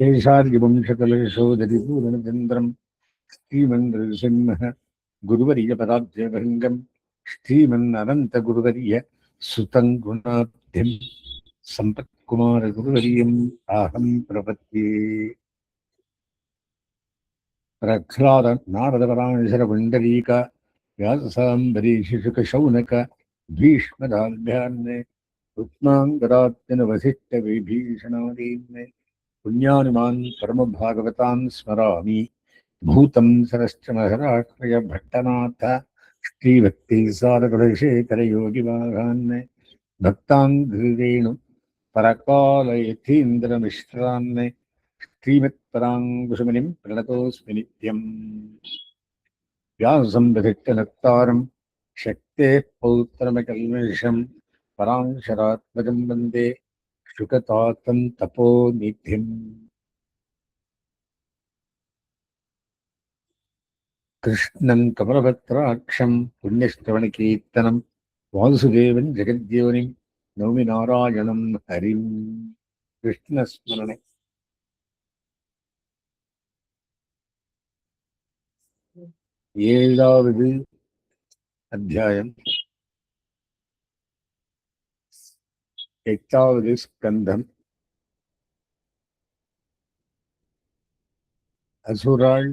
शेषार्यवंशकलशोदरिपूरणचन्द्रं श्रीमन्नृसिंह गुरुवर्यपदाब्जभृङ्गं श्रीमन्ननन्तगुरुवर्य सुतं गुणाब्धिं सम्पत्कुमारगुरुवर्यम् अहं प्रपद्ये। प्रह्लाद नारदपराशरपुण्डरीक व्यासाम्बरीशिशुकशौनक भीष्मदाभ्यान्ने रुक्माङ्गदात्यनवसिष्ठविभीषणादीन्ने पुण्यानुमान् परमभागवतान् स्मरामि। भूतं सरश्च महराष्ट्रय भट्टनाथ श्रीभक्तिसारकुलशेखरयोगिवाहान् भक्ताङ्घ्रिरेणु परकालयतीन्द्रमिश्रान् श्रीमत्पराङ्कुशमुनिं प्रणतोऽस्मि नित्यम्। व्यासं विधिष्टनत्तारं शक्तेः पौत्रमकल्मषं पराशरात्मजं वन्दे शुकतातं तपोनिधिम्। कृष्णं कमलभद्राक्षं पुण्यश्रवणकीर्तनं वासुदेवं जगद्योनिं नौमि नारायणं हरिम्। कृष्णस्मरणे ஏழாவது அத்தியாயம், எட்டாவது ஸ்கந்தம். அசுராள்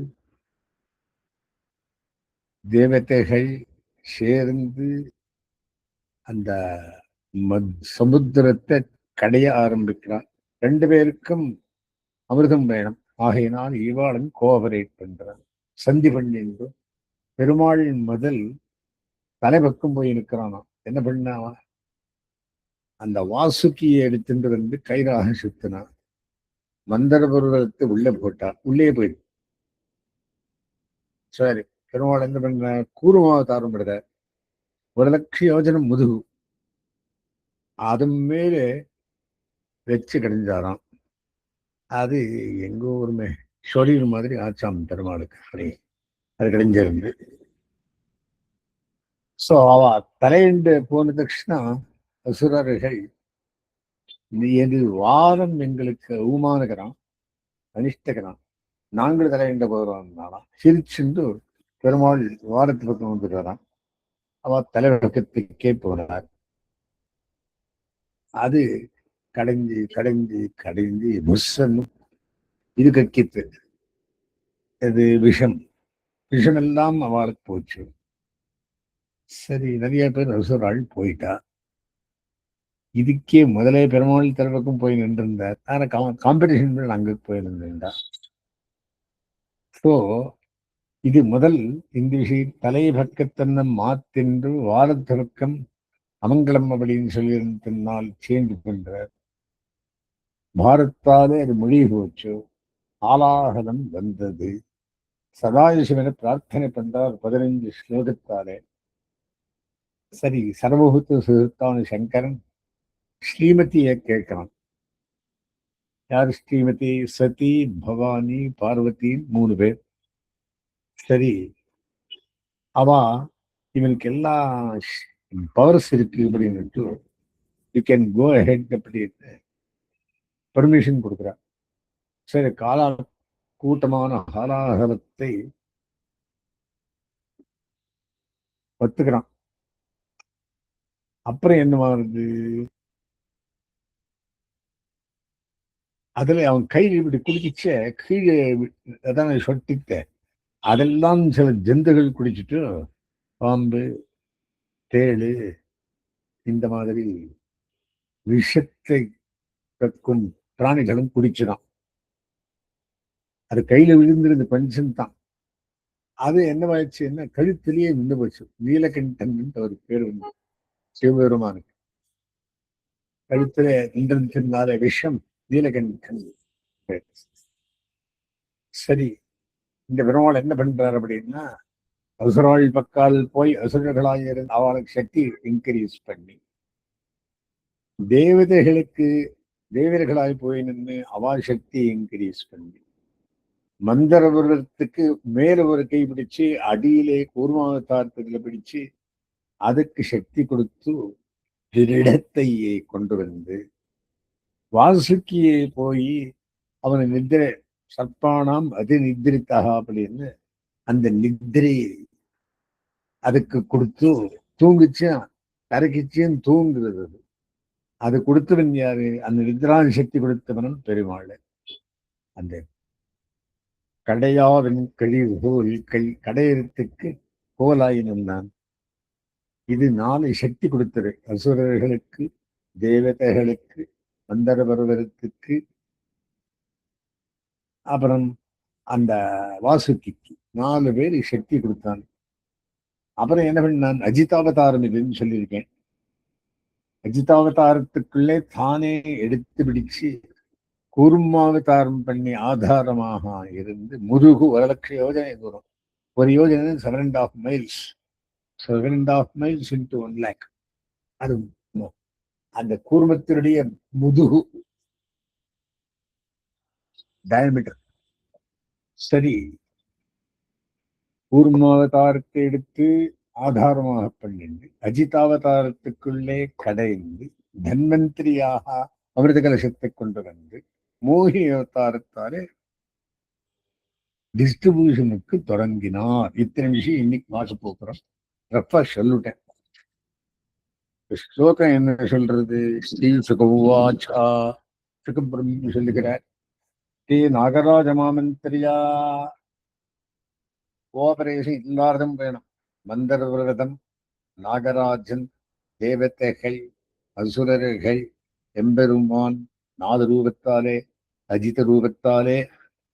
தேவதைகள் சேர்ந்து அந்த சமுத்திரத்தை கடைய ஆரம்பிக்கிறான். ரெண்டு பேருக்கும் அமிர்தம் வேணும். ஆகையினால் இவாளும் கோஆபரேட் பண்றான், சந்தி பண்ணிட்டு. பெருமாள் முதல் தலைபக்கம் போய் நிற்கிறானா. என்ன பண்ணாவா, அந்த வாசுக்கியை எடுத்துட்டு வந்து கயிறாக சுத்தினான். மந்தர பருவத்தை உள்ளே போட்டான். உள்ளே போயிட்டு சரி, பெருமாள் என்ன பண்ண, கூர்மாவதாரம் படுற 1,00,000 யோஜனம் முதுகு அது மேலே வச்சு கிடைஞ்சாராம். அது எங்க ஊருமே சொலிர் மாதிரி ஆச்சாம் பெருமாளுக்கு. அப்படி அது கிடைஞ்சிருந்து. ஸோ அவ தலையண்டு போன தட்சிணா அசுரர்கள், நீ எது வாரம் எங்களுக்கு அவமானகிறான், அனிஷ்டகிறான், நாங்கள் தலையண்ட போகிறோம்னாலாம் சிரிச்சுண்டு பெருமாள் வாரத்து பக்கம் வந்துடுறான். அவ தலைவக்கத்துக்கே போனார். அது கடைஞ்சி கடைஞ்சி கடைஞ்சி புஷ்ஷன்னு இது கக்கித்து. அது விஷம், விஷமெல்லாம் அவளுக்கு போச்சு. சரி, நிறைய பேர் அசுராள் போயிட்டா. இதுக்கே முதலே பெருமாள் தலைவக்கும் போய் நின்றிருந்தார். ஆனா காம்படிஷன் அங்க போய் நின்றுண்டா. ஸோ இது முதல் இந்த விஷயம் தலை பக்கத்தன்ன மாத்தென்று வாரத்திற்கும் அமங்கலம் அப்படின்னு சொல்லியிருந்தனால் சேஞ்ச் பண்றார். பாரத்தாலே அது மொழி போச்சு, ஆலாகலம் வந்தது. சதாசிவனை பிரார்த்தனை பண்றார் 15 ஸ்லோகத்தாலே. சரி, சர்வபூத்த சுகத்தான சங்கரன் ஸ்ரீமதியை கேட்கிறான். யார் ஸ்ரீமதி? சதி, பவானி, பார்வதி, 3 பேர். சரி, அவா இவனுக்கு எல்லாம் பவர்ஸ் இருக்கு அப்படின்னுட்டு யூ கேன் கோ ஹெட் அப்படின்னு பர்மிஷன் கொடுக்குறான். சரி, கூட்டமான ஹாலாகலத்தை ஒத்துக்கிறான். அப்புறம் என்ன வருது, அதுல அவன் கையில் இப்படி குடிச்ச கீழே அதான் சொட்டித்த அதெல்லாம் சில ஜந்துகள் குடிச்சிட்டு, பாம்பு, தேளு, இந்த மாதிரி விஷத்தை கக்கும் பிராணிகளும் குடிச்சுதான். அது கையில விழுந்திருந்த பஞ்சன் தான். அது என்னவாயிடுச்சு, என்ன கழுத்திலேயே நின்று போச்சு. நீலகண்டன் ஒரு பேர் வந்து சிவபெருமானுக்கு கழுத்துல நின்றிருந்தால விஷம் நீலகண்டன். சரி, இந்த பெருமாள் என்ன பண்றாரு அப்படின்னா, அசுராள் பக்கால் போய் அசுரர்களாயிருந்து அவளுக்கு சக்தி இன்க்ரீஸ் பண்ணி, தேவர்களாய் போய் நின்று அவள் சக்தி இன்க்ரீஸ் பண்ணி, மந்தரபுரத்துக்கு மேல ஒரு கை பிடிச்சு அடியிலே கூர்மாவதாரத்துல பிடிச்சு அதுக்கு சக்தி கொடுத்து திருடத்தை கொண்டு வந்து வாசுக்கியை போய் அவனை நித்திரை சர்ப்பானாம் அது நித்திரித்தா அப்படின்னு அந்த நித்திரை அதுக்கு கொடுத்து தூங்குச்சு, கரைக்குச்சியும் தூங்குறது. அது கொடுத்தவன் யாரு? அந்த நித்ரான் சக்தி கொடுத்தவனும் பெருமாள். அந்த கடையாவின் கழிவு போல் கடையறத்துக்கு கோலாயினும் தான். இது 4 சக்தி கொடுத்தது அசுரர்களுக்கு, தேவதைகளுக்கு, மந்தர பருவத்துக்கு, அப்புறம் அந்த வாசுக்கிக்கு 4 பேர் சக்தி கொடுத்தான். அப்புறம் என்ன பண்ணான்? அஜிதாவதாரம் இதுன்னு சொல்லியிருக்கேன். அஜிதாவதாரத்துக்குள்ளே தானே எடுத்து பிடிச்சு கூர்மாவதாரம் பண்ணி ஆதாரமாக இருந்து முருகு 1,00,000 யோஜனை தூரம். ஒரு யோஜனை 7.5 miles. 7.5 miles into 1 lakh. அது அந்த கூர்மத்தினுடைய முதுகு டயமீட்டர். சரி, கூர்மாவதாரத்தை எடுத்து ஆதாரமாக பண்ணிண்டு அஜிதாவதாரத்துக்குள்ளே கடைந்து தன்வந்திரியாக அமிர்த கலசத்தை கொண்டு வந்து மோகினி அவதாரத்தாலே டிஸ்ட்ரிபியூஷனுக்கு தொடங்கினார். இத்தனை விஷயம் இன்னைக்கு வாச போக்குறோம். ரஃபா சொல்லிட்டேன். ஸ்லோகம் என்ன சொல்றது? ஸ்ரீ சுகவாச்சா சுகபிரம்ம சொல்லுகிறார். ஸ்ரீ நாகராஜ மாமந்திரியா கோஆபரேஷன் எல்லாரும் வேணும். மந்தர விரதம், நாகராஜன், தேவதைகள், அசுரர்கள், எம்பெருமான் 4 ரூபத்தாலே அஜித ரூபத்தாலே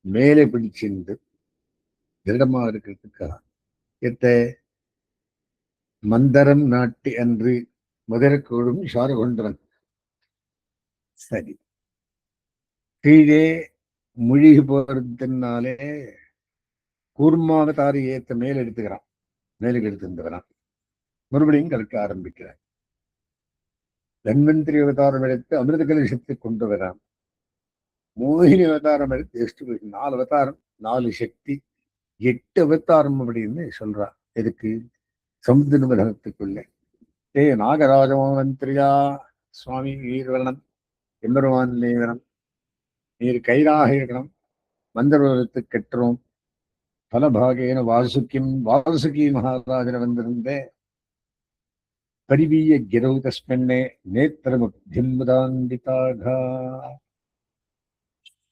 மேலே பிடிச்சிருந்து திருடமா இருக்கிறதுக்காக மந்தரம் நாட்டி அன்று முதற்கோடும் சாறு கொண்டவன். சரி, கீழே முழுகி போறதுனாலே கூர்மாவதாரி ஏத்த மேல் எடுத்துக்கிறான். மேலுக்கு எடுத்துருந்தவரான். மறுபடியும் கற்க ஆரம்பிக்கிறார். தன்வந்திரி அவதாரம் எடுத்து அமிர்த கலசத்தை கொண்டு வரான். மோகினி அவதாரம் எடுத்து டிஸ்ட்ரிபியூஷன். 4 அவதாரம், 4 சக்தி, 8 அவதாரம் அப்படின்னு சொல்றா. எதுக்கு? சமுத்திர நிபந்தனத்துக்குள்ள நாகராஜமந்திரியா சுவாமி நீர் வரணும், எம்பெருமான் நீவரம், நீர் கைராக இருக்கணும், மந்திரத்தை கெட்டுறோம். பலபாகேன வாசுகி மகாராஜன வந்திருந்தே பரிவீய கிரௌ தஸ்மன்னே நேத்திரமுதாந்திதாக.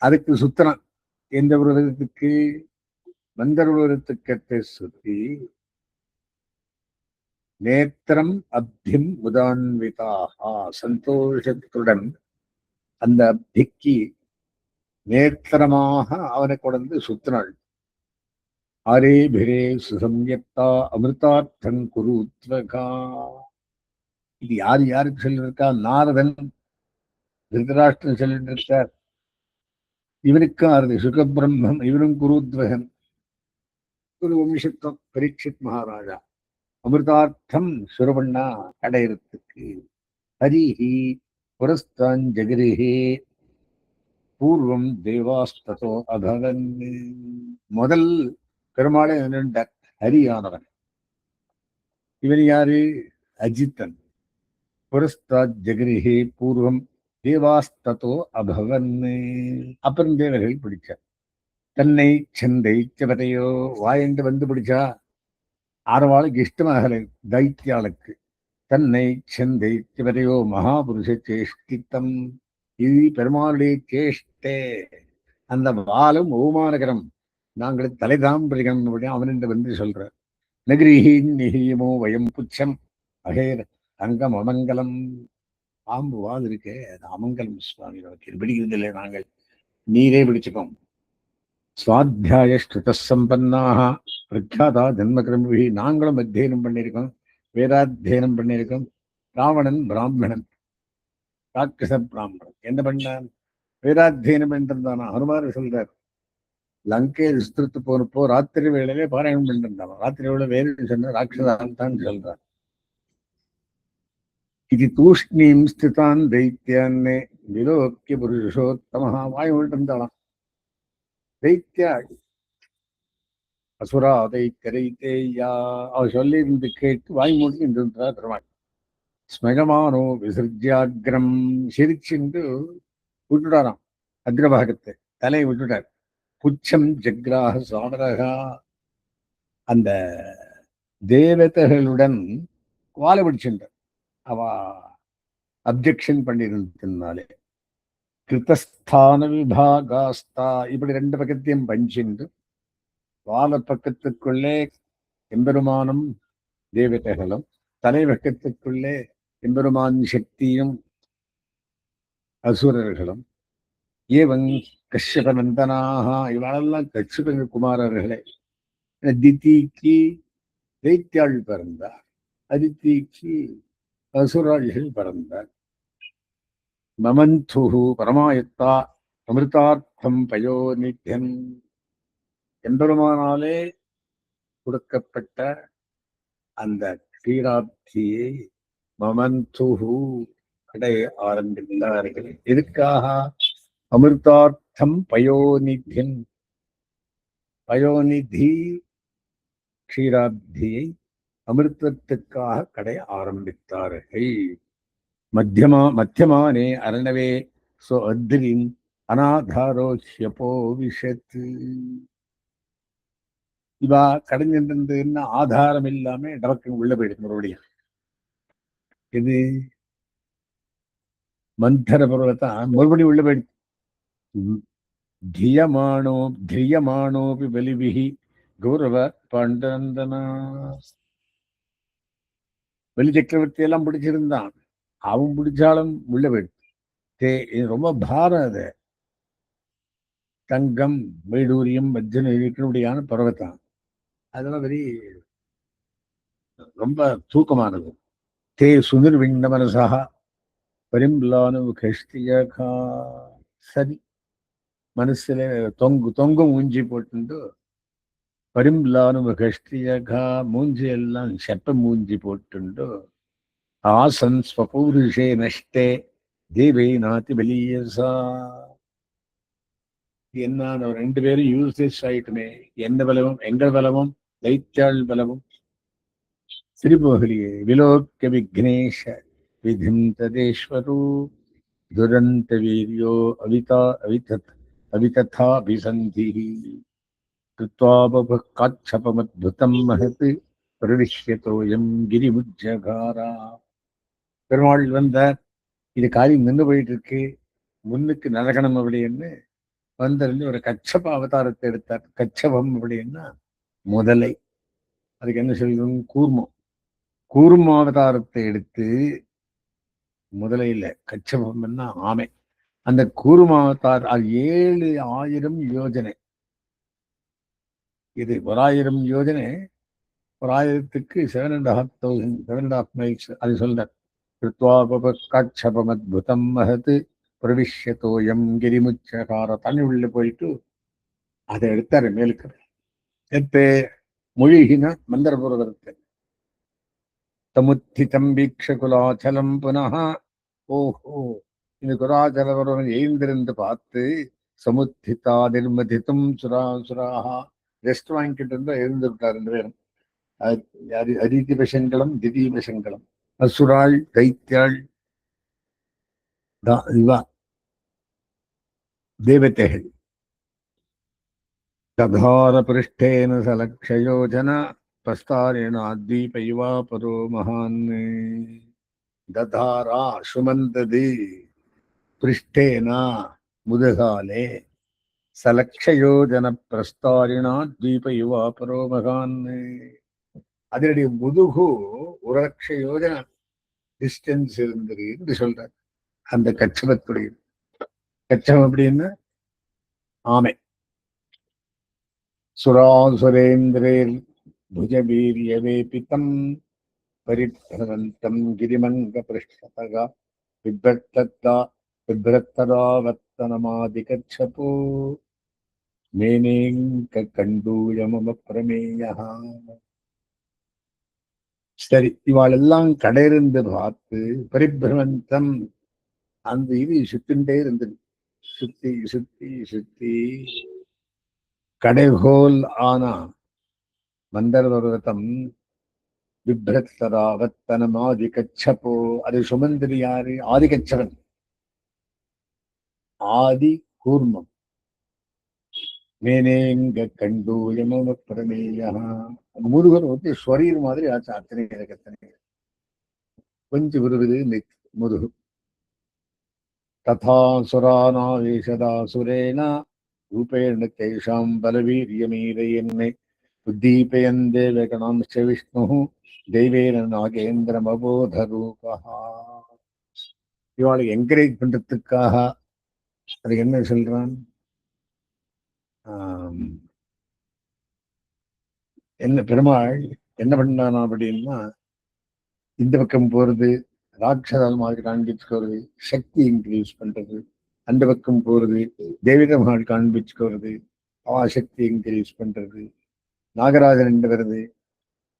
அதுக்கு சுத்தனம் எந்த விரதத்துக்கு? மந்திர விரதத்துக்கத்தை சுத்தி நேத்திரம் அப்திம் முதான்விதாக சந்தோஷத்துடன் அந்த அப்திக்கு நேத்திரமாக அவனை கொண்டு சுத்தினாள். ஆரே பிரே சுசம்யக்தா அமிர்தார்த்தம் குருத்வகா. இது யாருக்கு சொல்லியிருக்கா? நாரதன் திருதராஷ்டிரன் சொல்லிட்டு இருக்கார். இவனுக்கும் ஆறுது சுகபிரம்மம், இவனும் குருத்வகன், குரு வம்சத்துவம் பரீட்சித் மகாராஜா. அமிர்தார்த்தம் சுரவண்ணா கடையறத்துக்கு ஹரிஹி புரஸ்தான் ஜெகரிஹே பூர்வம் தேவாஸ்தோ அபவன். முதல் பெருமாளை ஹரியானவன். இவன் யாரு? அஜித்தன். புரஸ்தாத் ஜெகரிஹே பூர்வம் தேவாஸ்தோ அபவன். அப்புறம் தேவர்கள் பிடிச்சார். தன்னை செந்தை பதையோ வாயண்டு வந்து பிடிச்சா ஆரவாளுக்கு இஷ்டமாகலை. தைத்தியாளுக்கு தன்னை செந்தை பதையோ மகாபுருஷ சேஷ்டித்தம். இது பெருமாளுடைய சேஷ்டே. அந்த வாலும் அவமானகரம், நாங்கள் தலைதாம்பிரிகம் அப்படின்னு அவன் வந்து சொல்ற. நகிரிஹீன் நிகியமோ வயம் புச்சம் அகேர அங்கம் அமங்கலம். பாம்பு வாது இருக்கே, அது அமங்கலம் சுவாமி. பிடிக்கிறது இல்லை, நாங்கள் நீரே பிடிச்சுக்கோம். சுவாத்தியாய ஸ்ருத சம்பன்னாக பிரக்யாதா ஜன்மகிரமி. நாங்களும் அத்தியனம் பண்ணியிருக்கோம், வேதாத்தியனம் பண்ணியிருக்கோம். ராவணன் பிராமணன், ராட்சச பிராமணன் என்ன பண்ணான்? வேதாத்தியனம் என்றிருந்தானா? ஹனுமார் சொல்றார், லங்கை விஸ்திருத்து போனப்போ ராத்திரி வேளையிலே பாராயணம் பண்ணிருந்தான். ராத்திரி வேலை வேறு சொன்ன ராட்சதான் தான் சொல்றார். இது தூஷ்ணீம் ஸ்திதான் தைத்தியான்னே விலோக்கிய புருஷோத்தமஹா. வாய் இருந்தாளாம். தைத்தியா அசுரா தைத்தியா அவ சொல்லி இருந்து கேட்டு வாய் மூடி இருந்தார் பெருமாள். ஸ்மகமானோ விசர்ஜியாகிரம் சிரிச்சுண்டு விட்டுடாராம் அக்ரபாகத்தை. தலையை விட்டுட்டார். புச்சம் ஜக்ராக சாமரகா. அந்த தேவதைகளுடன் வாழ பிடிச்சுட்டார். அவ அப்ஜெக்ஷன் பண்ணியிருந்ததுனாலே கிருத்தஸ்தான விபாகாஸ்தா இப்படி ரெண்டு பக்கத்தையும் பஞ்சின்று வாழ பக்கத்துக்குள்ளே எம்பெருமானும் தேவதைகளும், தலைவக்கத்துக்குள்ளே எம்பெருமான் சக்தியும் அசுரர்களும், ஏவங் கஷ்யப நந்தனாக இவளெல்லாம் கஷ்யப குமாரர்களே. திதிக்கு தைத்தியாள் பிறந்தார், அதித்திக்கு அசுராள்கள் பிறந்தார். மமந்துஹு பரமாயத்தா அமிர்தார்த்தம் பயோநித்யன். எம்பெருமானாலே கொடுக்கப்பட்ட அந்த க்ஷீராப்தியை மமந்துஹு அடைய ஆரம்பித்தார்கள். எதுக்காக? அமிர்தார்த்தம் பயோநித்யன். பயோநிதி க்ஷீராப்தியை அமிர்தத்துக்காக கடைய ஆரம்பித்தார்கள். மத்தியமானே அரணவே சோ அத்ரின் அநாதாரோ ஹ்யபோ விஷத். இவா கடைஞ்சிருந்ததுன்னா ஆதாரம் இல்லாம டபக்கு உள்ள போயிடுது மறுபடியும். இது மந்தர பருவத்தான் மறுபடியும் உள்ள போயிடுது. திரியமானோபி பலிபிகி கௌரவ பாண்டந்தனா. வெளி சக்கரவர்த்தி எல்லாம் பிடிச்சிருந்தான், அவன் பிடிச்சாலும் உள்ள போயிடுது. ரொம்ப பாரம். அது தங்கம் வைடூரியம் வஜ்ஜன இருக்கிறபடியான பருவத்தான். அதெல்லாம் வெறி ரொம்ப தூக்கமானது. தே சுனிர் விண்ண மனசாக பரிம்லானு கஷ்டியகா. சரி, மனசுல தொங்கும் ஊஞ்சி போட்டு பரிம்லானு கஷ்டியகா, மூஞ்சி எல்லாம் செப்ப மூஞ்சி போட்டு ஆசன் ஸ்வபௌருஷே நஷ்டே தேவை நாத்தி வெளியசா. என்ன ரெண்டு பேரும் யூசேஜ் ஆயிட்டுமே, என்ன பலமும் எங்கள் பலமும் தைத்தியாள் பலமும் திரிபோகலியே. விலோக்கிய விக்னேஷ விதிம் ததேஸ்வரு துரந்த வீரியோ அவிததாபிசந்தி காட்சபமத்புதம் மகத் பிரவிஷ்யதோயம் கிரிமுஜகாரா. பெருமாள் வந்தார், இது காரியம் நின்று போயிட்டு இருக்கு, முன்னுக்கு நடக்கணும் அப்படின்னு வந்திருந்து ஒரு கச்சப அவதாரத்தை எடுத்தார். கச்சபம் அப்படின்னா முதலை, அதுக்கு என்ன சொல்றோம்? கூர்மம். கூர்ம அவதாரத்தை எடுத்து, முதலையில கச்சபம்னா ஆமை. அந்த கூர்ம அவதார் அது 7000 யோஜனை. இது 1000 யோஜனை, 1000க்கு 7.5 மைல்ஸ். அது சொல்ற காட்சபமத்புதம் மகத் பிரவிஷ்யதோயம் கிரிமுச்சகார. தண்ணி உள்ள போயிட்டு அதை எடுத்தாரு மேலுக்கு. எடுத்து மொழிகின மந்திரபுரத்தை தமுத்திதம் வீக்ஷ குலாச்சலம் புனः. ஓஹோ, இந்த குலாச்சலவரம் எழுந்திருந்து பார்த்து சமுத்திதா நிர்மதித்தும் சுராசுராக. ரெஸ்ட் வாங்கிட்டு இருந்தா எழுந்து விட்டார் ரெண்டு பேரும். அதிதி விஷங்களும் திதி விஷங்களும். அசுராள் தைத்தியாள் இவா தேவதைகள். ததார பிருஷ்டேன சலக்ஷயோஜன பிரஸ்தாரேண அத்வீப இவா பரோ மகான். ததாரா சுமந்தது, பிருஷ்டேனா முதுகாலே, சலக்ஷயோஜன பிரஸ்தாரிணா தீப யுவா பரோ மகான். அதனுடைய முதுகு 1,00,000 யோஜனை டிஸ்டன்ஸ் இருந்தது என்று சொல்றார். அந்த கச்சபத்துடைய கச்சம் அப்படின்னு ஆமை. சுராசுரேந்திரேர் புஜவீரியவேபிதம் பரிப்ரவந்தம் கிரிமங்க பிருஷ்டதகா விப்ரத்ததாவர்த்தனமாதிகச்சபோ மேனேங்க கண்டூயமம பிரமேயா. சரி, இவாள் எல்லாம் கடையிருந்து பார்த்து பரிபிரவந்தம் அந்த இது சுத்தின்ண்டே இருந்தது. சுத்தி சுத்தி சுத்தி கடைகோல் ஆனா மந்தர பர்வதம் விப்ரத்தராவத்தனம் ஆதிகச்சபோ. அது சுமந்திரி யாரு? ஆதிகச்சவன், ஆதி கூர்மம். மேனேங்க கண்டூயம பிரமேயா. அந்த முருகன் வந்து ஸ்வரீர் மாதிரி ஆச்சு. அத்தனை எனக்கு அத்தனை கொஞ்சம் விருது முருகு. ததா சுரானாவேஷதாசுரேன ரூபேண தேஷாம் பலவீரியமீரயன்னை உத்தீபயந்தே வேகணாம்ச விஷ்ணு தெய்வேன நாகேந்திரம் அபோத ரூபா. இவாளை என்கரேஜ் பண்றதுக்காக அது என்ன சொல்றான், என்ன பெருமாள் என்ன பண்ணானா அப்படின்னா, இந்த பக்கம் போறது ராட்சதால் மாதிரி காண்பிச்சுக்கிறது, சக்தி இன்க்ரீஸ் பண்றது. அந்த பக்கம் போறது தேவிதமாள் காண்பிச்சுக்கிறது, சக்தி இன்க்ரீஸ் பண்றது. நாகராஜன் என்று வருது,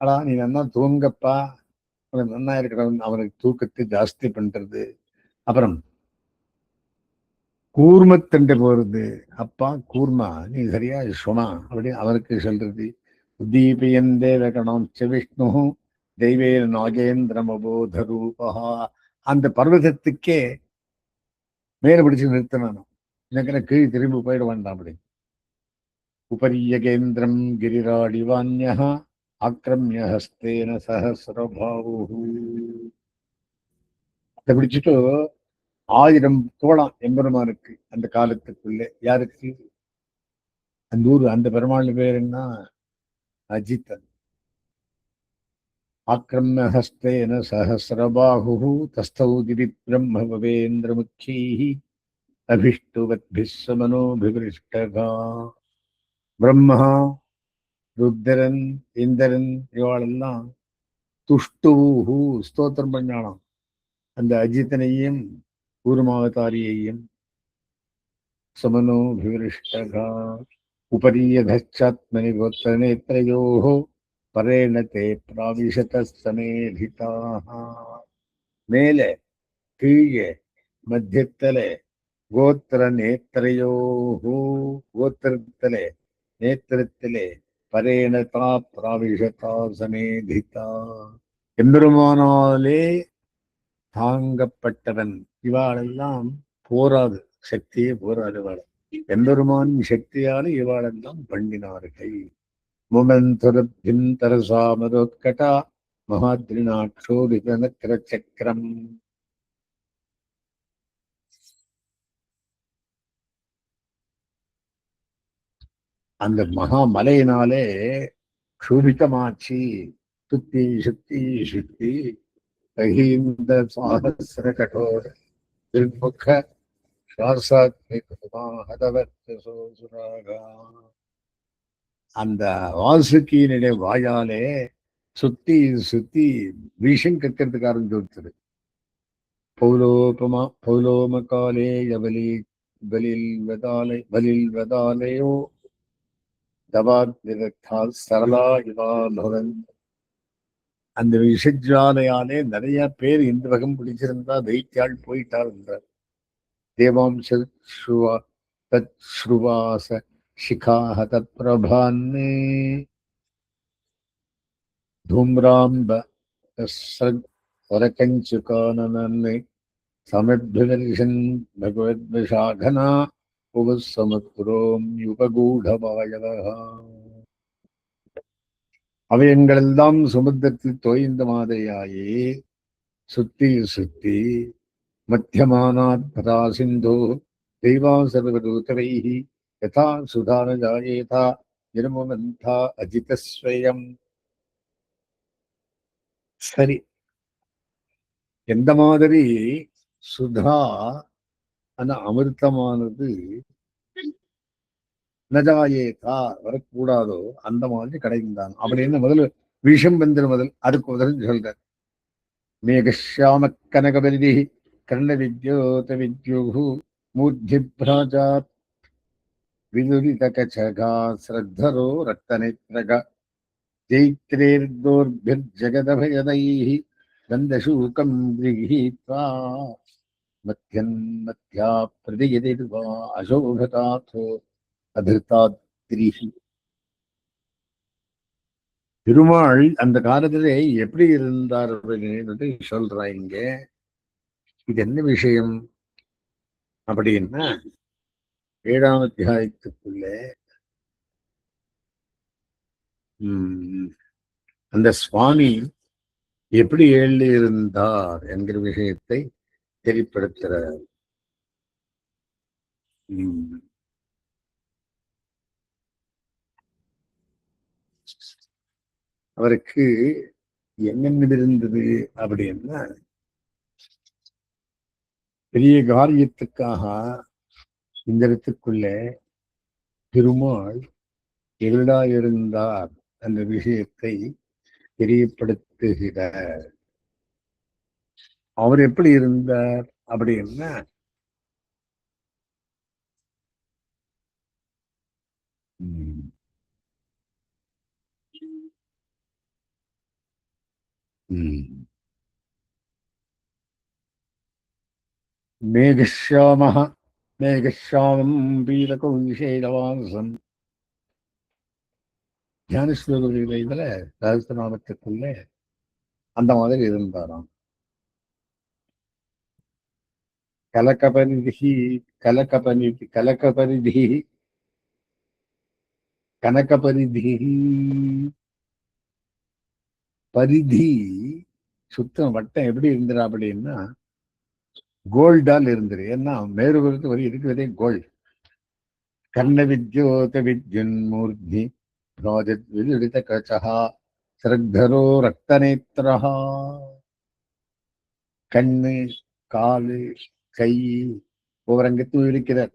ஆனா நீ நல்லா தூங்கப்பா, அவனுக்கு நன்னா இருக்கிறவன் அவனுக்கு தூக்கத்தை ஜாஸ்தி பண்றது. அப்புறம் கூர்மத்தண்டு போறது, அப்பா கூர்மா நீ சரியா சொன்னா அப்படின்னு அவனுக்கு சொல்றது. உத்தீபயந்தே வேகணாம் விஷ்ணு தெய்வே நாகேந்திரம் அபோத ரூபா. அந்த பர்வதத்துக்கே மேல பிடிச்சு நிறுத்தினான். எனக்கு கீழ் திரும்பி போயிட வேண்டாம் அப்படி. உபரியகேந்திரம் கிரிராடிவான்யா ஆக்கிரமிய ஹஸ்தேன சஹசிரபாவு. அதை பிடிச்சிட்டு 1000 தோழம் எம்பெருமானுக்கு அந்த காலத்துக்குள்ளே. யாருக்கு? அந்த ஊர் அந்த பெருமாள் பேர் என்ன? அஜித்தன். ஆக்கிரமிய ஹஸ்தேன சஹசிரபாஹு தஸ்தௌ கிரி பிரம்ம பவேந்திர முக்கீஹி அபிஷ்டுவத்பிஸ் சமனோபிவிருஷ்டகா. பிரம்மா, ருத்திரன், இந்திரன் இவாளெல்லாம் துஷ்டுஹு ஸ்தோத்திரம் பண்ணானாம் அந்த அஜித்தனையும் கூர்மாவதாரியையும். समनोभिवृष्टगा उपरीयधश्चात्मनि गोत्रनेत्रयोः परेण ते प्राविशतः समेधिताः. மேலே கீழே மத்தியத்தலே கோத்திர நேத்திரையோஹு, கோத்திரத்திலே நேத்திரத்திலே பரேணதா பிராவிஷதா சமேதிதா. எம்பெருமானாலே தாங்கப்பட்டவன். இவாளெல்லாம் போராது, சக்தியே போராது. இவாள் எம்பெருமான் சக்தியால இவாளெல்லாம் பண்ணினார்கள். முமந்துரபின் தரசாமரோத்கட்டா மகாத்ரிநாட்சோதிதனக்கிர சக்கரம். அந்த மகாமலையினாலே க்ஷூபிதமாச்சு. சுத்தி சுத்தி சுத்தி அஹீந்த சாகசிர கடோர திருமுக அந்த வாசுக்கியினுடைய வாயாலே சுத்தி சுத்தி விஷம் கக்கிறதுக்கு ஆரம்பிச்சு. பௌலோபமா பௌலோம காலே யவலி பலில் வதாலை பலில் வதாலையோ தவாத் விதக்தால் சரளா இவா பவன். அந்த விஷஜாலையாலே நிறைய பேர் இந்த வகம் பிடிச்சிருந்தா தைத்தியாள் போயிட்டார் என்றார். தேவாம்ச தத்ஸ்ருவாச शिखाः तत्प्रभान्ने धूम्राम्ब वरकञ्चुकानने समिद्भिदर्शन् भगवद्विशाखना उपसमुद्रोम्युपगूढवायवः. அவையங்களெல்லாம் சமுத்திரத்தில் தோய்ந்த மாதிரியாயே சுத்தி சுத்தி மத்தியமானாத் பதா சிந்தோ தெய்வா சர்வதூதரைஹி யதா சுதான ஜாயேதா இருமமந்தா அஜிதஸ்வயம். சரி, எந்த மாதிரி சுதா அந்த அமிர்தமானது நஜாயேதா வரக்கூடாதோ அந்த மாதிரி கிடைந்தான் அப்படின்னு முதல்ல விஷம் வெந்திர முதல் அதுக்கு முதல் சொல்ற. மேகஷாம கனகபதி கர்ண வித்யோத வித்யுஹு மூர்த்திப்ராஜாத் விதுரித கச்சகா ஸ்ரத்தரோ ரக்தநேத்ரக ஜெயித்ரேர்தோர்பிர்ஜகதபயதைஹி கந்தசூகம் கிரஹீத்வா மத்யா பிரதியதிர்வா அசோகதாதோ அதிர்தாத்ரிஹி. திருமால் அந்த காலத்திலே எப்படி இருந்தார் அப்படின்னு சொல்றான் இங்க. இது என்ன விஷயம் அப்படின்னா 7ஆம் அத்தியாயத்துக்குள்ள அந்த சுவாமி எப்படி எழுதி இருந்தார் என்கிற விஷயத்தை தெளிப்படுத்துகிறார். அவருக்கு என்னென்ன இருந்தது அப்படின்னா, பெரிய காரியத்துக்காக இந்த இடத்துக்குள்ள பெருமாள் எருடா இருந்தார் என்ற விஷயத்தை தெரியப்படுத்துகிறார். அவர் எப்படி இருந்தார் அப்படின்னா, மேகஷாமஹ மேகஷாமம் பீலகௌஷேலவாசம் தியான ஸ்லோகத்தில் இதுல சகஸ்ரநாமத்துக்குள்ள அந்த மாதிரி இருந்தாராம். கலகபரிதி கலகபரிதி கலகபரிதி கனகபரிதி பரிதி சுத்தம் வட்டம் எப்படி இருந்துரு அப்படின்னா கோல்டால் இருந்துரு. ஏன்னா மேருபுரத்து வரி இருக்கிறதே கோல்டு. கர்ண வித்யோத வித்யுன்மூர்த்தி ராஜத் விதுடித கச்சஹா சிரத்தரோ ரக்தநேத்திரஹா. கண்ணு, காலு, கை ஒவ்வொரு அங்கத்தும் இருக்கிறார்.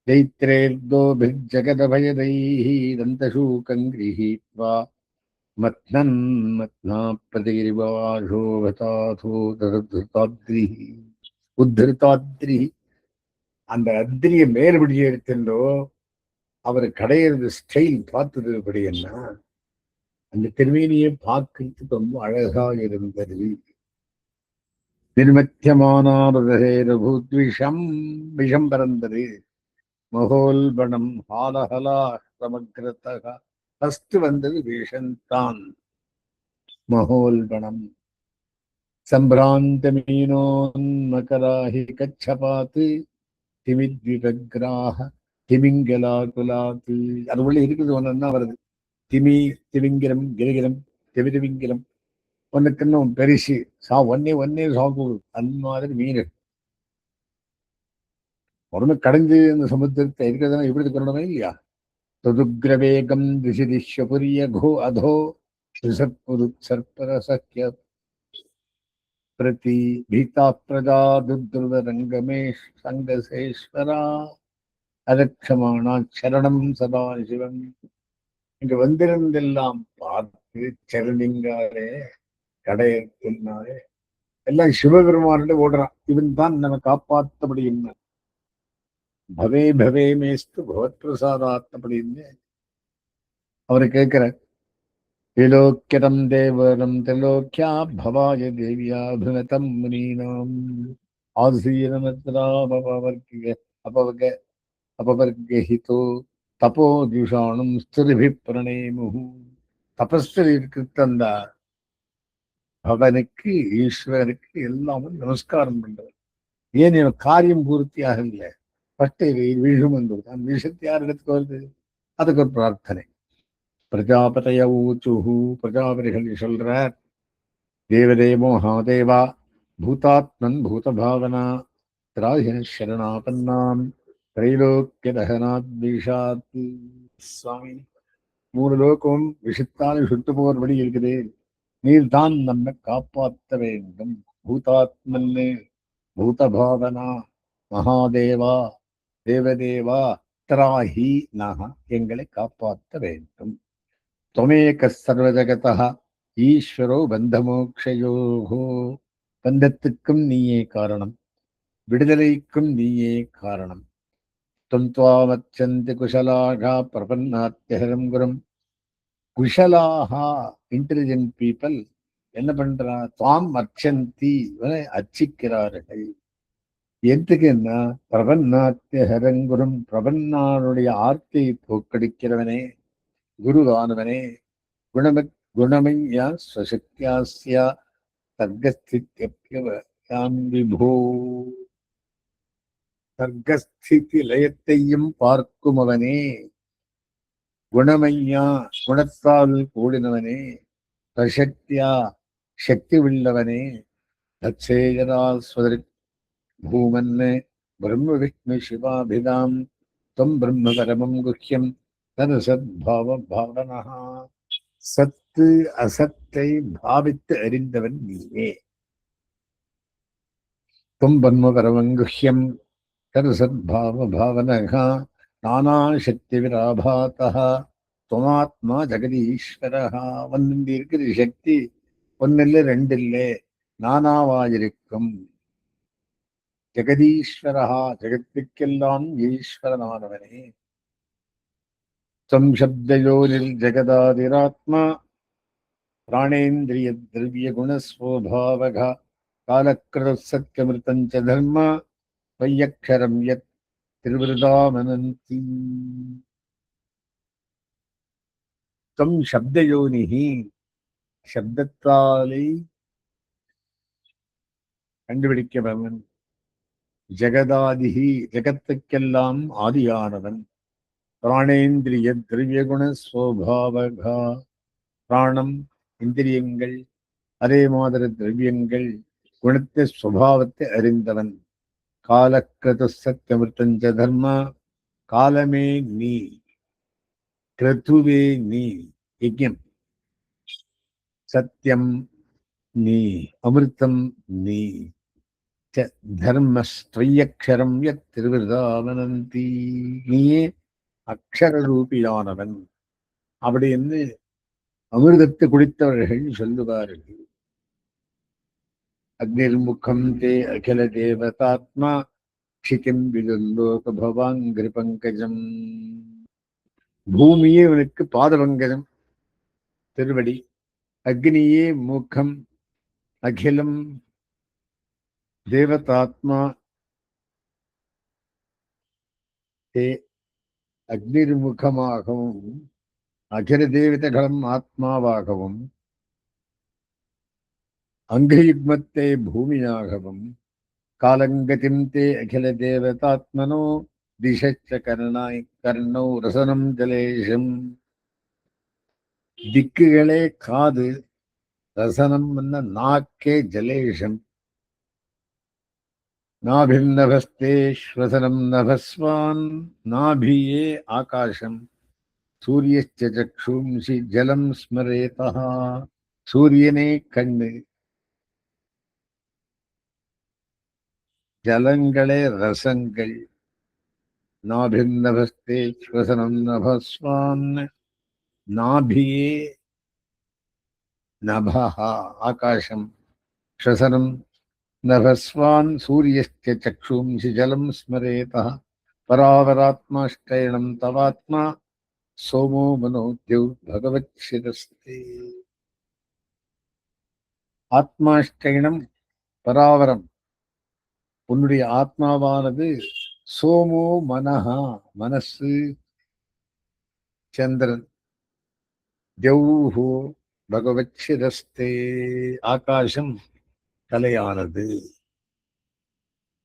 दैत्रेर्दोभिर्जगदभयदैः दन्तशूकं गृहीत्वा मत्नन् मत्ना प्रतिगिरिवाशोभताथो धृताद्रिः உத்திருத்தாத்ரி. அந்த அத்திரிய மேல்படியை எடுத்துட்டோ அவர் கடையிறது ஸ்டைல் பார்த்தது எப்படின்னா, அந்த திருமேனியை பார்க்கறதுக்கு ரொம்ப அழகாக இருந்தது. நிர்மத்தியமானாரதேரபூத்விஷம் விஷம் பறந்தது. மகோல்பணம் ஹாலஹலா சமக்கிரதக. ஃபர்ஸ்ட் வந்தது விஷந்தான். மகோல்பணம் சம்பிராந்த மீனோன்மகராஹி கச்சபாத்து திமித்விபக்ராஹ திமிங்கலாகுலாத்து. அது உள்ள இருக்குது ஒன்னா வருது. திமி திமிங்கிரம் கிரிகிரம் திமிதிமிங்கிரம் ஒன்னுக்கு இன்னும் பெருசு ஒன்னே ஒன்னே சாப்பிடு. அந்த மாதிரி மீன் உடனே கடைஞ்சு அந்த சமுத்திரத்தை இருக்கிறதுனா எப்படி கொள்ளணுமே இல்லையா. தொதுக்ரவேகம் திசிதிஷ்யபுரிய கோ அதோ சர்ப்பரசக்கிய பிரதி பீதா பிரஜா துர்துருத ரங்கமேஷ் சங்கசேஸ்வரா அதக்ஷமானா சரணம் சதா சிவம். இங்க வந்திருந்தெல்லாம் பார்த்து சரணிங்காரே கடையினாலே எல்லாம் சிவபெருமானிட ஓடுறான். இவன் தான் நம்ம காப்பாற்றபடி என்ன பவே பவே மேஸ்து பகவத் பிரசாதாத்மபடின்னு அவரை கேட்கிறார். திலோக்கியம் தேவரம் திலோக்கியா பவாய தேவியாபிமதம் முனீனாம் ஆசீனமத்ராபவர்கிய அபவக அபவர்கிதோ தபோ துஷானும் ஸ்திரிபி பிரணேமுஹு. தபஸ்தர் இருக்கிறது அந்த அவனுக்கு ஈஸ்வரனுக்கு எல்லாமும் நமஸ்காரம் பண்றது. ஏன் இவன் காரியம் பூர்த்தியாக இல்லை. பட்டை வீழும் என்பது அந்த விஷயத்தை யார் இடத்துக்கு வருது, அதுக்கு ஒரு பிரார்த்தனை. பிரஜாபதைய ஊச்சுஹு. பிரஜாபதிகள் சொல்றார், தேவதேவோ மகாதேவா பூதாத்மன் பூதபாவனா திராஹின சரணாபன்னாம் திரைலோக்கிய தகனாத்வீஷாத். சுவாமி, 3 லோகம் விஷத்தால் சுட்டு போர்படி இருக்குது. நீர் தான் நம்மை காப்பாற்ற வேண்டும். பூதாத்மன்னு பூதபாவனா மகாதேவா தேவதேவா திராஹி நக எங்களை காப்பாற்ற வேண்டும். त्वमेक सर्वजगतः ஈஸ்வரோ பந்தமோக்ஷயோகோ. பந்தத்துக்கும் நீயே காரணம், விடுதலைக்கும் நீயே காரணம். துவம் துவாமச்சந்தி குஷலாகா பிரபன்னாத்தியஹரம் குரும். குஷலாகா இன்டெலிஜென்ட் பீப்பிள் என்ன பண்றா, துவாம் அர்ச்சந்தி அர்ச்சிக்கிறார்கள். எதுக்குன்னா பிரபன்னாத்தியஹரங்குரும், பிரபன்னாருடைய ஆர்த்தியை போக்கடிக்கிறவனே குருவானவனே. குணமையா ஸ்வசக்தியாஸ்யா சர்க்கஸ்தித்யப்யவயாம் விபோ. சர்க்கஸ்திதி லயத்தையும் பார்க்கும் அவனே. குணமையா குணத்தால் கூடினவனே, பிரசக்தியா சக்தி உள்ளவனே, தத்சேஜராஸ்வதரி பூமன்னு பிரம்ம விஷ்ணு சிவாபிதாம் தொம் பிரம்ம பரமம் குஹ்யம் தது சத்பாவ பாவனா. சத்து அசத்தை பாவித்து அறிந்தவன் நீயே. தொம் பிரம்ம பரமம் குஹ்யம் தது சத்பாவ பாவனகா நானா சக்தி விராபாத்தா துவமாத்மா ஜெகதீஸ்வரஹா. ஒன்னு இருக்குது சக்தி, ஒன்னில்லை ரெண்டில்லை, நானாவாயிருக்கும் ஜெகதீஸ்வரஹா, ஜெகத்துக்கெல்லாம் ஈஸ்வரனானவனே. தம் சப்தயோனில் ஜெகதாதிராத்மா பிராணேந்திரிய திரவிய குணஸ்வபாவக காலக்கிருத சத்யமிருத்தஞ்ச தர்ம பையக்ஷரம் யத் திருவிருதாமனந்தி. தம் சப்தயோனிஹி, சப்தத்தாலே கண்டுபிடிக்கவன். ஜெகதாதிஹி, ஜெகத்துக்கெல்லாம் ஆதியானவன். பிராணேந்திரிய திரவியகுண ஸ்வபாவகா, பிராணம் இந்திரியங்கள் அதே மாதிரி திரவியங்கள் குணத்தை சுவாவத்தை அறிந்தவன். காலக்கிருத சத்யமிருத்தஞ்ச தர்மா, காலமே நீ, கிருத்துவே நீ, யஜ்யம் சத்தியம் நீ, அமிர்தம் நீ, தர்மஸ்த்வயக்ஷரம் யத் திருவிருதாவனந்தி. நீயே அக்ஷர ரூபியானவன் அப்படின்னு அமிர்தத்தை குடித்தவர்கள் சொல்லுவார்கள். அக்னிர்முகம் தே அகில தேவதாத்மா க்ஷிதிம் விதுல்லோக பவாங்கிரி பங்கஜம். பூமியே இவனுக்கு பாதபங்கஜம், திருவடி. அக்னியே முகம், அகிலம் தேவதாத்மா தே, அக்னிர்முகமாகவும் அகில தேவதைகளும் ஆத்மாவாகவும் அங்கயுக்மத்தை பூமியாகவும் காலங்கதிம் தே அகில தேவதாத்மனோ திசச்ச கர்ணாய் கர்ணோ ரசனம் ஜலேஷம். திக்குகளே காது, ரசனம் நாக்கே ஜலேஷம். நாபிர்நபஸ்தே ஸ்வசனம் நபஸ்வான், நாபியே ஆகாசம். சூரியஸ்ச சக்ஷும்சி ஜலம் ஸ்மரேதா, சூரியனே கண்ணு. ஜலங்களே ரசங்கள். நாபிர்நபஸ்தே ஸ்வசனம் நபஸ்வான், நாபியே நபஹா ஆகாசம். ஸ்வசனம் நபஸ்வான் சூரியஸ்ச சக்ஷும்சி ஜலம் ஸ்மரேதா. பராவராத்மாஷ்டயனம் தவாத்மா சோமோ மனோத்யௌ பகவத் சிரஸ்தே. ஆத்மாஷ்டயனம் பராவரம், உன்னுடைய ஆத்மாவானது. சோமோ மனஹா, மனசு சந்திரன். தியௌஹு பகவத் சிரஸ்தே, ஆகாசம் தலையானது.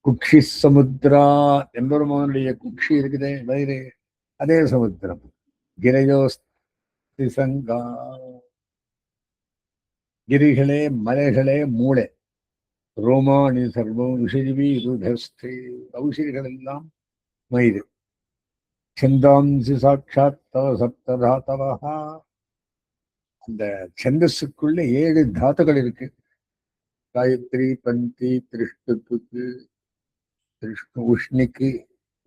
குக்ஷி சமுத்ரா, எம்பெருமானுடைய குக்ஷி இருக்குதே வயிறு, அதே சமுத்திரம். கிரையோஸ்தி சங்கா, கிரிகளே மலைகளே மூளை. ரோமாணி சர்வம் ரிஷிஜிவி ருதஸ்தே, ஔஷதிகள் எல்லாம் மயிறு. சந்தாம்சி சாட்சாத் தவ சப்ததாத்தவா, அந்த சந்தஸுக்குள்ள 7 தாத்துகள் இருக்கு. காயத்ரி, பந்தி, திருஷ்டுக்கு, திருஷ்ணு உஷ்ணிக்கு,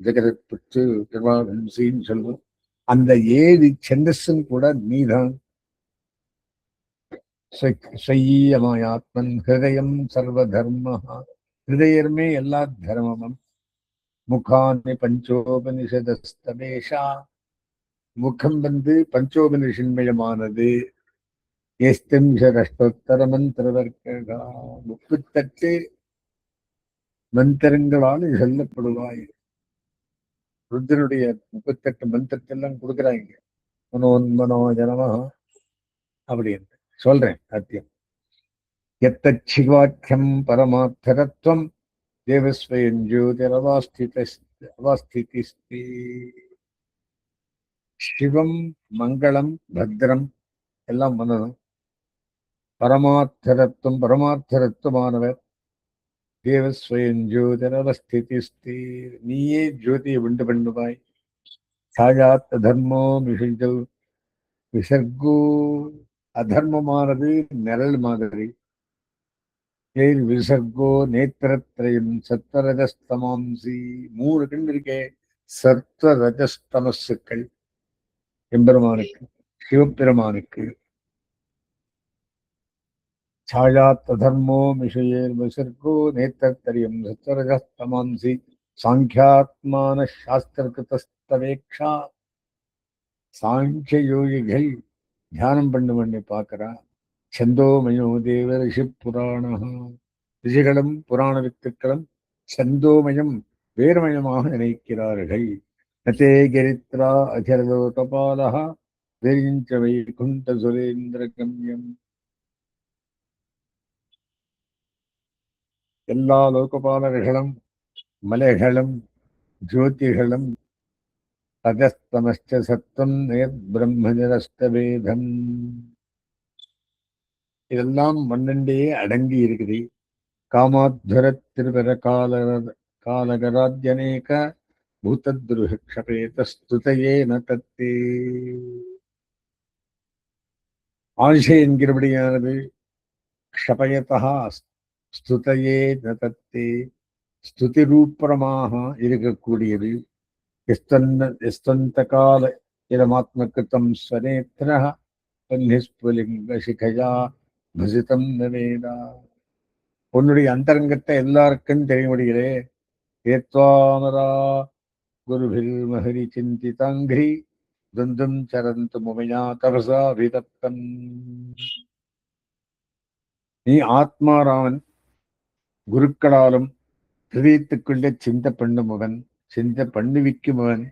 ஜெகதத்புத்து, திருவாசின்னு சொல்லுவோம். அந்த 7 சந்தஸும் கூட நீதான். சையமாயாத்மன் ஹிருதயம் சர்வ தர்ம, ஹிருதயமே எல்லா தர்மமும். முகானி பஞ்சோபனிஷதஸ்தமேஷா, முகம் பஞ்சோபனிஷன்மயமானது. அஷ்டோத்தர மந்திரவர்க்கா, 38 மந்திரங்களால் சொல்லப்படுவாய். ருத்ரனுடைய 38 மந்திரத்தெல்லாம் கொடுக்குறாங்க. மனோன்மனோ ஜனமா அப்படின்னு சொல்றேன். சத்தியம் எத்தச்சிவாக்கியம் பரமார்த்தரத்வம் தேவஸ்வயம் ஜோதிரவாஸ்திதி. சிவம், மங்களம், பத்ரம் எல்லாம் பண்ணணும். பரமார்த்தரத்துவமானவர் தேவஸ்வயம் ஜோதிரவஸ்திதிஸ்தே. நீயே ஜோதியை உண்டு பண்ணுவாய். சாயாத் தர்மோ மிஷிஜல் விசர்கோ. அதர்மமானது நிழல் மாதிரி. ஏன் விசர்கோ நேத்திரத்திரயம் சத்வரஜஸ்தமாம்சி. மூணு கண் இருக்கே, சத்வரஜஸ்தமசுக்கள் எம்பெருமானுக்கு, சிவபெருமானுக்கு. சாயாத் தர்மோ மிஷயேர் விசர்கோ நேத்திரத்திரயம் சத்வரஜஸ்தமாம்சி. சாங்கியாத்மான சாஸ்திரகிருதஸ்தவேக்ஷா. சாங்கிய யோகிகள் தியானம் பண்ணி பார்க்கிறா. சந்தோமயோ தேவ ரிஷி புராண. ரிஷிகளும் புராண வித்துக்களும் சந்தோமயம் வேர்மயமாக நினைக்கிறார்கள். நதே கரித்ரா அகிலோகபாலா வெறிஞ்ச வைகுண்ட சுரேந்திர கம்யம். எல்லா லோகபாலர்களும் மலைகளும் ஜோதிகளும் ரஜஸ்தமஸ்ட சத்தம் நேர் பிரம்ம நிரஸ்தவேதம். இதெல்லாம் மண்ணண்டே அடங்கி இருக்குது. காமாத்வர திருவர காலகராத்யனேக பூதத்ருஹக்ஷபேத ஸ்துதையே நதத்தே. ஆசை என்கிறபடியானது க்ஷபயதா ஸ்துதையே நதத்தே. ஸ்துதி ரூபமாக இருக்கக்கூடியது. எஸ்தந்த கால இதமாத்மகிருத்தம் ஸ்வநேத்ரஹ பன்னிஸ்புலிங்க சிகையா பசிதம் நவேதா. உன்னுடைய அந்தரங்கத்தை எல்லாருக்கும் தெரிய முடிகிறே. ஏத்வாமரா குருபில் மஹரி சிந்திதாங்கிரி துந்தும் சரந்து முமையா தபசா விதத்தம். நீ ஆத்மாராமன் குருக்களாலும் ஹிருதயத்துக்குள்ளே சிந்த பண்ணுமவன், சிந்த பண்ணுவிக்குமவன்.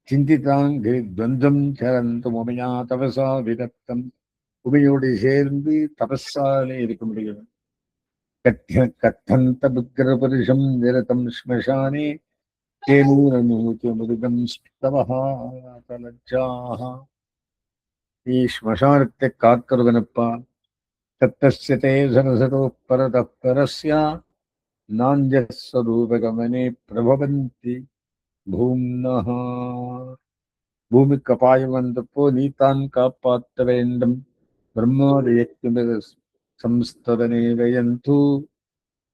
சிந்திதாங்கிரி துவந்தம் சரந்து முமையா தபசா விதத்தம். உமையோடு சேர்ந்து தபஸாலே இருக்க முடியும். கத்தந்த புத்திரபுருஷம் நிரதம் ஸ்மசானே தேனூரநூத்தியமுருகம் ஸ்தவஹாதலஜ்ஜாஹ. நீ ஸ்மசானத்தை காக்கிறவனப்பா. தத்தஸ்ய தே சரசரோ பரதः பரஸ்ய நாஞ்சஸ்வரூபகமனே பிரபவந்தி பூம்னஹ. பூமிக்கு அபாயம் வந்தப்போ நீ தான் காப்பாற்ற வேண்டும். பிரம்மோதயக்குமித சம்ஸ்தவனே வயந்து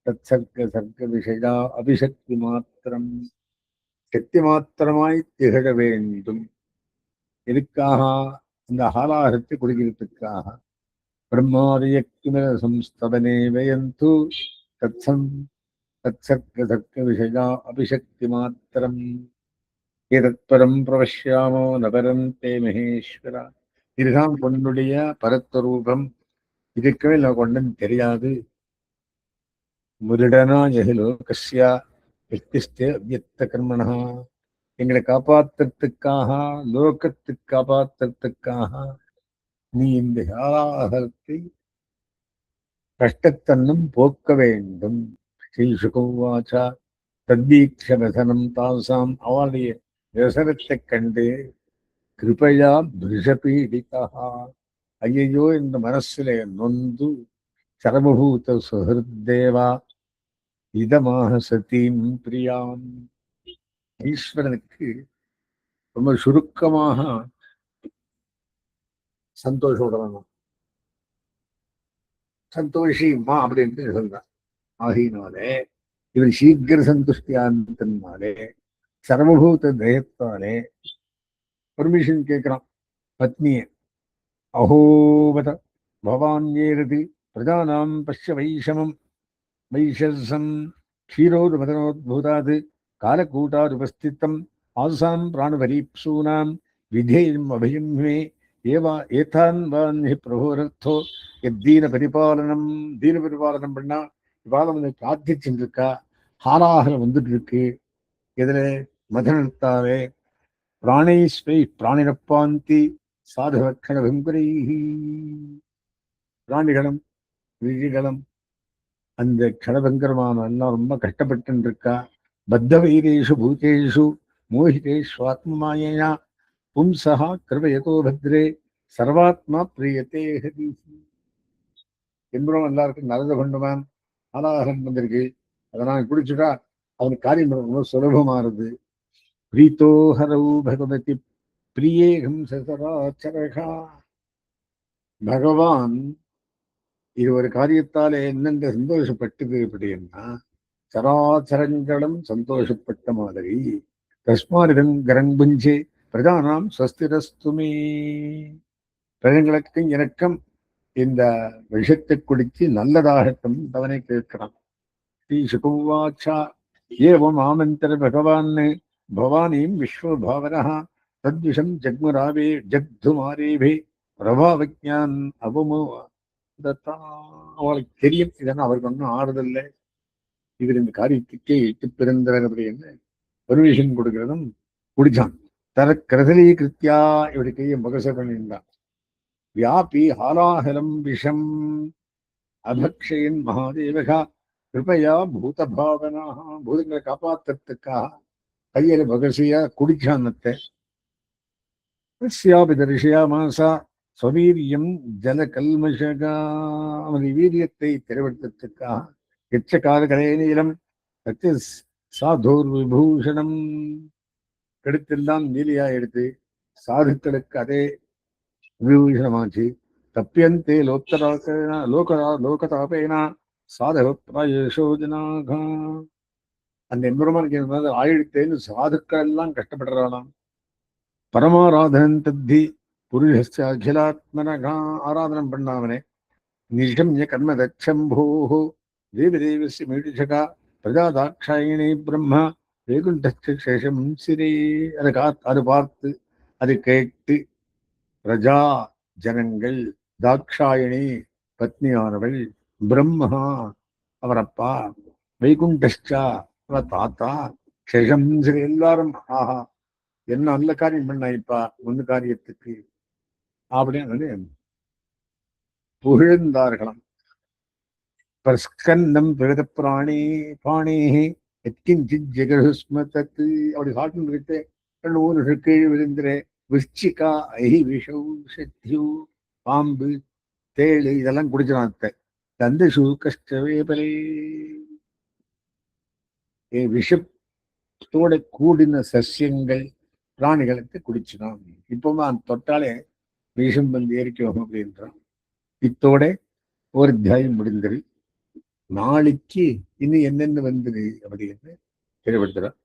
தற்சர்க்க சர்க்க விஷயா அபிசக்தி மாத்திரம். சக்தி மாத்திரமாய் திகழ வேண்டும். இதுக்காக இந்த ஆலாரத்தை குடிக்கிறதுக்காக பிரம்மாதியக்குமித சம்ஸ்தவனே வயந்து தற்சர்க்க சர்க்க விஷயா அபிசக்தி மாத்திரம். இதற்பரம் பிரவஷ்யாமோ நபரம் தே மகேஸ்வரா. இதுதான் உன்னுடைய பரத்வரூபம். இதுக்கவே நான் கொண்டன்னு தெரியாது. முருடனா ஜெகலோகஸ்யா வித்திஸ்தே அவ்யக்த கர்மணா. எங்களை காப்பாற்றுறதுக்காக, லோகத்துக்கு காப்பாற்றுறதுக்காக நீ இந்த ஆகாரத்தை கஷ்டத்தன்னும் போக்க வேண்டும். ஸ்ரீ சுகவாச்சா தத்வீக்ஷ வசனம் தாசாம். அவனுடைய விவசனத்தை கண்டு கிருபையா பிருஷபீடிதா. ஐயையோ இந்த மனசுல நொந்து சர்வபூத சுஹൃദ്ദേவா இதமாக சதீம் பிரியாம். ஈஸ்வரனுக்கு ரொம்ப சுருக்கமாக சந்தோஷம். சந்தோஷிமா அப்படின்னு சொல்றான். ஆகினாலே இவர் சீக்கிர சந்துஷ்டியானத்தினாலே சர்வபூத தயத்தாலே பர்மிஷன் கேட்கிறான் பத்னிய. அஹோவத பவான் ஏறது பிரஜானாம் பஷ்ய வைஷமம் வைஷசம் க்ஷீரோது மதனோத்பூதாது காலக்கூட்டாதுபஸ்தித்தம் ஆசாம் பிராணபரீப்சூனாம் விதேயம் அபயம் மே ஏவா ஏதான் வான்ஹி பிரபோரர்த்தோ தீன பரிபாலனம். தீன பரிபாலனம் பண்ணா இவாளம் வந்து பிரார்த்திச்சுட்டு இருக்கா. ஹாராகரம் வந்துட்டு இருக்கு. இதுல மதனத்தாலே பிராணேஸ்வை பிராணிரப்பாந்தி சாதுவக்கண வெங்குரை. பிராணிகளும் விழிகளும் அந்த க்ஷணபங்கரமான எல்லாம் ரொம்ப கஷ்டப்பட்டு இருக்கா. பத்த வைரேஷு பூதேஷு மோகிதேஷு ஆத்மமாயா பும்சா கிருபயதோ பத்ரே சர்வாத்மா பிரியத்தே ஹரி. என்பதும் எல்லாருக்கும் நல்லது கொண்டுவான் ஆலாகரம் வந்திருக்கு. அதை நான் குடிச்சுட்டா அவனுக்கு காரியம் ரொம்ப சுலபமானது. பிரீத்தோ ஹரவு பகவதி பிரியேகம் சராச்சரகா. பகவான் இது ஒரு காரியத்தாலே என்னென்று சந்தோஷப்பட்டது அப்படின்னா சராச்சரங்களும் சந்தோஷப்பட்ட மாதிரி. தஸ்மாரிதம் கரங்குஞ்சே பிரஜானாம் ஸ்வஸ்திரஸ்துமே. பிரஜங்களுக்கும் எனக்கும் இந்த விஷத்தை குடித்து நல்லதாகட்டும் அவனை கேட்கிறான். ஸ்ரீ சுகுவாச்சா ஏவம் ஆமந்தர பகவான் பவானீம் விஸ்வபாவனா தத்விஷம் ஜக்மராவே ஜக்துமாரேபே பிரபாவஜான் அவமோ. அவளுக்கு தெரியும் இதெல்லாம் அவருக்கு ஒன்றும் ஆறுதல்ல. இவர் இந்த காரியத்துக்கே இட்டு பிறந்தவர் அப்படின்னு பர்மிஷன் கொடுக்கிறதும் குடிச்சான். தர கிருதலீகிருத்தியா இப்படி கையை முகச பண்ணியிருந்தான். வியாபி ஹாலாஹலம் விஷம் அபக்ஷயன் மகாதேவகா கிருபையா பூதபாவனா. பூதங்களை காப்பாத்துறதுக்காக கையில பகசியா குடிச்சான்னத்தை. ரிஷியாமாசா ஸ்வவீரியம் ஜல கல்மஷகா. அவனுடைய வீரியத்தை திரைவடுத்ததுக்காக எச்சகால கலைநீளம் சாதோர் விபூஷணம் கெடுத்தெல்லாம் நீலியா எடுத்து சாதுக்களுக்கு அதே விபூஷணமாச்சு. தப்பியந்தே லோகதாபேனா சாதகோஜனாக. அந்த எம்பெருமானுக்கு ஆயிடுத்தேன்னு சாதுக்கள் எல்லாம் கஷ்டப்படுறாளாம். பரமாராதனன் தத்தி புருஷஸ்ய அகிலாத்மனகா. ஆராதனம் பண்ணாமனே நிஷம்ய கர்ம தச்சம்போஹோ தேவி தேவஸ்ய மீடுஷகா பிரஜாதாட்சாயினி பிரம்மா வேகுண்டேஷம் சிரே. அது பார்த்து அது கேட்டு பிரஜா ஜனங்கள், தாட்சாயணி பத்னியானவள், பிரம்மா அவர் அப்பா, வைகுண்டா அவர் தாத்தா, ஷேஷம் சிரே எல்லாரும் ஆஹா என்ன நல்ல காரியம் பண்ண இப்பா ஒன்னு காரியத்துக்கு அப்படின்னு புகழ்ந்தார்களாம். பிரஸ்கந்தம் பிரகத பிராணி பாணி எத்கிஞ்சித் ஜெகஸ்மதத்து. அப்படி சாட்டம் இருக்கு. ஊரு கீழ் விழுந்துற விஷ்சிகா ஐஹி விஷௌஷத்யு. பாம்பு தேளு இதெல்லாம் குடிச்சிடாத்த. தந்தசு கஷ்டவேபரே. விஷத்தோட கூடின சசியங்கள் பிராணிகளுக்கு குடிச்சுதான். இப்பவும் தொட்டாலே விஷம் வந்து ஏறிக்கும் அப்படின்றான். இத்தோட ஒரு அத்தியாயம் முடிந்தது. நாளைக்கு இன்னும் என்னென்ன வந்தது அப்படின்னு தெளிவுபடுத்துறார்.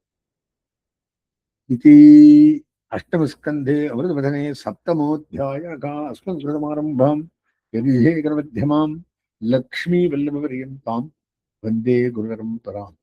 இது அஷ்டமஸ்கந்தே அமிர்தவதனே சப்தமோத்தியாயகா. அஸ்மத் கிருதமாரம்பாம் யதிசேகரமத்தியமாம் லக்ஷ்மீ வல்லப பர்யந்தாம் வந்தே குருபரம்பராம்.